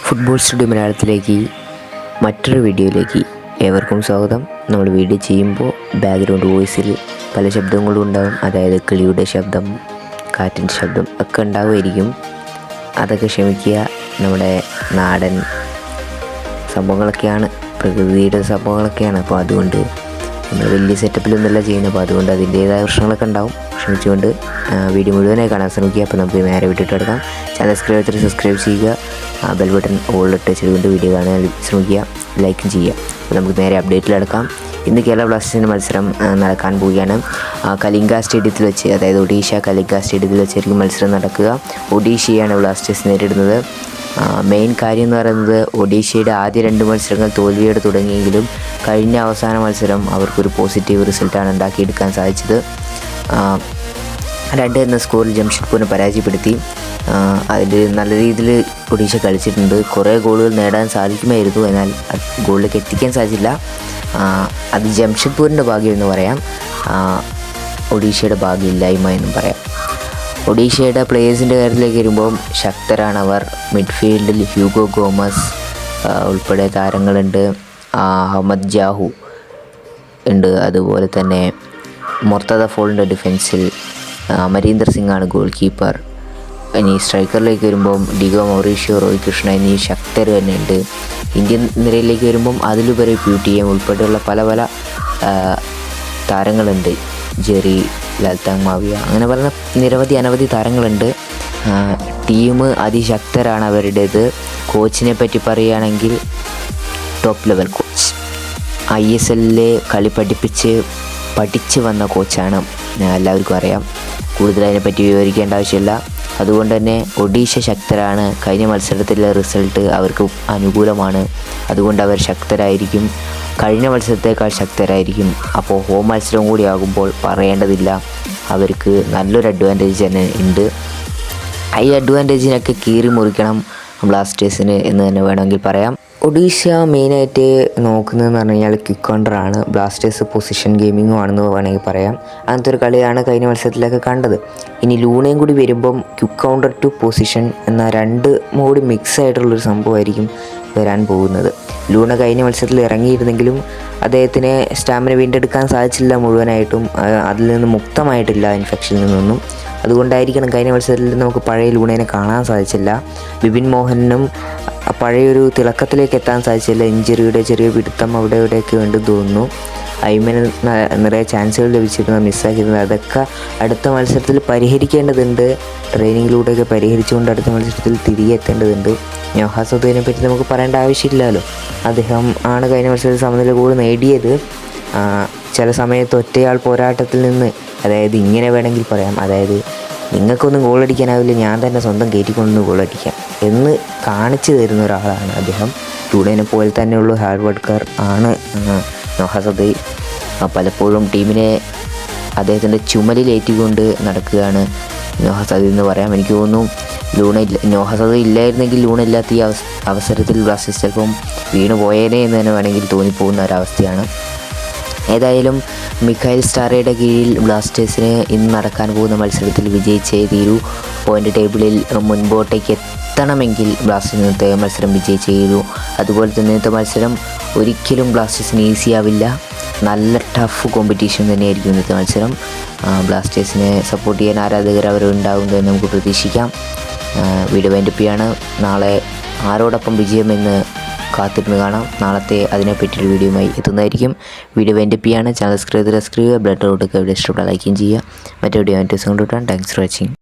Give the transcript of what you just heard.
Football studio മലയാളത്തിലേക്ക് മറ്റൊരു വീഡിയോയിലേക്ക് ഏവർക്കും സ്വാഗതം. നമ്മൾ വീഡിയോ ചെയ്യുമ്പോൾ ബാക്ക്ഗ്രൗണ്ട് വോയിസിൽ പല ശബ്ദങ്ങളും ഉണ്ടാകും. അതായത് കിളിയുടെ ശബ്ദം, കാറ്റിൻ്റെ ശബ്ദം ഒക്കെ ഉണ്ടാവുമായിരിക്കും. അതൊക്കെ ക്ഷമിക്കുക. നമ്മുടെ നാടൻ സംഭവങ്ങളൊക്കെയാണ്, പ്രകൃതിയുടെ സംഭവങ്ങളൊക്കെയാണ്. അപ്പോൾ അതുകൊണ്ട് നമ്മൾ വലിയ സെറ്റപ്പിലൊന്നുമല്ല ചെയ്യുന്നത്. അപ്പോൾ അതുകൊണ്ട് അതിൻ്റേതായ പ്രശ്നങ്ങളൊക്കെ ഉണ്ടാവും. ക്ഷമിച്ചുകൊണ്ട് വീഡിയോ മുഴുവനായി കാണാൻ ശ്രമിക്കുക. അപ്പോൾ നമുക്ക് നേരെ വിട്ടിട്ട് എടുക്കാം. ചാനൽ സബ്സ്ക്രൈബ് ചെയ്യുക, ബെൽ ബട്ടൺ ഓളിട്ട് ചെയ്തുകൊണ്ട് വീഡിയോ കാണാൻ ശ്രമിക്കുക, ലൈക്കും ചെയ്യുക. അപ്പോൾ നമുക്ക് നേരെ അപ്ഡേറ്റിലെടുക്കാം. ഇന്ന് കേരള ബ്ലാസ്റ്റേഴ്സിൻ്റെ മത്സരം നടക്കാൻ പോവുകയാണ്. കലിംഗ സ്റ്റേഡിയത്തിൽ വെച്ച്, അതായത് ഒഡീഷ കലിംഗ സ്റ്റേഡിയത്തിൽ വെച്ചായിരിക്കും മത്സരം നടക്കുക. ഒഡീഷയാണ് ബ്ലാസ്റ്റേഴ്സ് നേരിടുന്നത്. മെയിൻ കാര്യം എന്ന് പറയുന്നത്, ഒഡീഷയുടെ ആദ്യ 2 മത്സരങ്ങൾ തോൽവിയോടെ തുടങ്ങിയെങ്കിലും കഴിഞ്ഞ അവസാന മത്സരം അവർക്കൊരു പോസിറ്റീവ് റിസൾട്ടാണ് ഉണ്ടാക്കിയെടുക്കാൻ സാധിച്ചത്. 2 എന്ന സ്കോറിൽ ജംഷഡ്പൂരിനെ പരാജയപ്പെടുത്തി. അതിൽ നല്ല രീതിയിൽ ഒഡീഷ കളിച്ചിട്ടുണ്ട്. കുറേ ഗോളുകൾ നേടാൻ സാധിക്കുമായിരുന്നു, എന്നാൽ ഗോളിലേക്ക് എത്തിക്കാൻ സാധിച്ചില്ല. അത് ജംഷഡ്പൂരിൻ്റെ ഭാഗ്യം എന്ന് പറയാം, ഒഡീഷയുടെ ഭാഗ്യമില്ലായ്മ എന്നും പറയാം. ഒഡീഷയുടെ പ്ലേയേഴ്സിൻ്റെ കാര്യത്തിലേക്ക് വരുമ്പോൾ ശക്തരാണവർ. മിഡ്ഫീൽഡിൽ ഹ്യൂഗോ ഗോമസ് ഉൾപ്പെടെ താരങ്ങളുണ്ട്. അഹമ്മദ് ജാഹു ഉണ്ട്. അതുപോലെ തന്നെ മുർത്തദ ഫോളിൻ്റെ ഡിഫൻസിൽ അമരീന്ദർ സിംഗാണ് ഗോൾ കീപ്പർ. ഇനി സ്ട്രൈക്കറിലേക്ക് വരുമ്പം ഡിഗോ മൗറീഷ്യോ, റോയ് കൃഷ്ണ എന്നീ ശക്തർ തന്നെയുണ്ട്. ഇന്ത്യൻ നിരയിലേക്ക് വരുമ്പം അതിലുപരി PTM ഉൾപ്പെടെയുള്ള പല താരങ്ങളുണ്ട്. ജെറി, ലൽതാങ് മാവിയ, അങ്ങനെ പറഞ്ഞ അനവധി താരങ്ങളുണ്ട്. ടീം അതിശക്തരാണ് അവരുടേത്. കോച്ചിനെ പറ്റി പറയുകയാണെങ്കിൽ ടോപ്പ് ലെവൽ കോച്ച്, ISL കളി പഠിച്ച് വന്ന കോച്ചാണ്. എല്ലാവർക്കും അറിയാം, കൂടുതൽ അതിനെപ്പറ്റി വിവരിക്കേണ്ട ആവശ്യമില്ല. അതുകൊണ്ട് തന്നെ ഒഡീഷ ശക്തരാണ്. കഴിഞ്ഞ മത്സരത്തിലെ റിസൾട്ട് അവർക്ക് അനുകൂലമാണ്. അതുകൊണ്ട് അവർ ശക്തരായിരിക്കും, കഴിഞ്ഞ മത്സരത്തേക്കാൾ ശക്തരായിരിക്കും. അപ്പോൾ ഹോം മത്സരം കൂടി ആകുമ്പോൾ പറയേണ്ടതില്ല, അവർക്ക് നല്ലൊരു അഡ്വാൻറ്റേജ് തന്നെ ഉണ്ട്. ഈ അഡ്വാൻറ്റേജിനൊക്കെ കീറി മുറിക്കണം ബ്ലാസ്റ്റേഴ്സിന് എന്ന് തന്നെ വേണമെങ്കിൽ പറയാം. ഒഡീഷ മെയിനായിട്ട് നോക്കുന്നതെന്ന് പറഞ്ഞു കഴിഞ്ഞാൽ ക്വിക്ക് കൗണ്ടറാണ്. ബ്ലാസ്റ്റേഴ്സ് പൊസിഷൻ ഗെയിമിങ്ങും ആണെന്ന് വേണമെങ്കിൽ പറയാം. അങ്ങനത്തെ ഒരു കളിയാണ് കഴിഞ്ഞ മത്സരത്തിലൊക്കെ കണ്ടത്. ഇനി ലൂണയും കൂടി വരുമ്പം ക്വിക്ക് കൗണ്ടർ ടു പൊസിഷൻ എന്ന 2 മോഡ് മിക്സ് ആയിട്ടുള്ളൊരു സംഭവമായിരിക്കും വരാൻ പോകുന്നത്. ലൂണ കഴിഞ്ഞ മത്സരത്തിൽ ഇറങ്ങിയിരുന്നെങ്കിലും അദ്ദേഹത്തിന് സ്റ്റാമിന വീണ്ടെടുക്കാൻ സാധിച്ചില്ല മുഴുവനായിട്ടും. അതിൽ നിന്ന് മുക്തമായിട്ടില്ല ഇൻഫെക്ഷനിൽ നിന്നൊന്നും. അതുകൊണ്ടായിരിക്കണം കഴിഞ്ഞ മത്സരത്തിൽ നമുക്ക് പഴയ ലൂണേനെ കാണാൻ സാധിച്ചില്ല. ബിപിൻ മോഹനും പഴയൊരു തിളക്കത്തിലേക്ക് എത്താൻ സാധിച്ചില്ല. ഇഞ്ചുറിയുടെ ചെറിയ പിടുത്തം അവിടെ ഇവിടെയൊക്കെ ഉണ്ടെന്ന് തോന്നുന്നു. ഐമന് നിറയെ ചാൻസുകൾ ലഭിച്ചിരുന്നു, മിസ്സാക്കിയിരുന്നത്. അതൊക്കെ അടുത്ത മത്സരത്തിൽ പരിഹരിക്കേണ്ടതുണ്ട്. ട്രെയിനിങ്ങിലൂടെയൊക്കെ പരിഹരിച്ചുകൊണ്ട് അടുത്ത മത്സരത്തിൽ തിരികെ എത്തേണ്ടതുണ്ട്. നോഹ സദുവിനെ പറ്റി നമുക്ക് പറയേണ്ട ആവശ്യമില്ലല്ലോ. അദ്ദേഹം ആണ് കഴിഞ്ഞ മത്സരത്തിൽ സമനില ഗോൾ നേടിയത്. ചില സമയത്ത് ഒറ്റയാൾ പോരാട്ടത്തിൽ നിന്ന്, അതായത് ഇങ്ങനെ വേണമെങ്കിൽ പറയാം, അതായത് നിങ്ങൾക്കൊന്നും ഗോളടിക്കാനാവില്ല, ഞാൻ തന്നെ സ്വന്തം കയറ്റിക്കൊണ്ടൊന്ന് ഗോളടിക്കാം എന്ന് കാണിച്ചു തരുന്ന ഒരാളാണ് അദ്ദേഹം. ടൂഡേനെ പോലെ തന്നെയുള്ള ഹാർഡ് വർക്കർ ആണ് നോഹ സദ്. പലപ്പോഴും ടീമിനെ അദ്ദേഹത്തിൻ്റെ ചുമലിലേറ്റിക്കൊണ്ട് നടക്കുകയാണ് നോഹ സദ് എന്ന് പറയാം. എനിക്ക് തോന്നുന്നു നോഹ സദ് ഇല്ലായിരുന്നെങ്കിൽ ലൂണ ഇല്ലാത്ത ഈ അവസരത്തിൽ ബ്ലാസ്റ്റേഴ്സ് ചിലപ്പം വീണ് പോയേനെ എന്ന് തന്നെ വേണമെങ്കിൽ തോന്നിപ്പോകുന്ന ഒരവസ്ഥയാണ്. ഏതായാലും മിഖായിൽ സ്റ്റാറയുടെ കീഴിൽ ബ്ലാസ്റ്റേഴ്സിന് ഇന്ന് നടക്കാൻ പോകുന്ന മത്സരത്തിൽ വിജയിച്ചേ തീരൂ. പോയിൻ്റ് ടേബിളിൽ മുൻപോട്ടേക്ക് എത്തണമെങ്കിൽ ബ്ലാസ്റ്റേഴ്സ് ഇന്നത്തെ മത്സരം വിജയിച്ചേ തീരൂ. അതുപോലെ തന്നെ ഇന്നത്തെ മത്സരം ഒരിക്കലും ബ്ലാസ്റ്റേഴ്സിന് ഈസി ആവില്ല. നല്ല ടഫ് കോമ്പറ്റീഷൻ തന്നെയായിരിക്കും ഇന്നത്തെ മത്സരം. ബ്ലാസ്റ്റേഴ്സിനെ സപ്പോർട്ട് ചെയ്യാൻ ആരാധകർ അവരുണ്ടാകുന്നതെന്ന് നമുക്ക് പ്രതീക്ഷിക്കാം. വീഡിയോ വൈൻഡപ്പ് ചെയ്യാണ്. നാളെ ആരോടൊപ്പം വിജയമെന്ന് കാത്തിരുന്ന് കാണാം. നാളത്തെ അതിനെപ്പറ്റിയൊരു വീഡിയോയുമായി എത്തുന്നതായിരിക്കും. വീഡിയോ വൈൻഡപ്പ് ചെയ്യാണ്. ചാനൽ സബ്സ്ക്രൈബ് ചെയ്യുക, ബ്ലഡ് ഔട്ടൊക്കെ വീഡിയോ ഇഷ്ടപ്പെട്ടാൽ ലൈക്കും ചെയ്യുക. മറ്റേ വീഡിയോ ദിവസം കൊണ്ടുവിട്ടാണ്. Thanks for watching.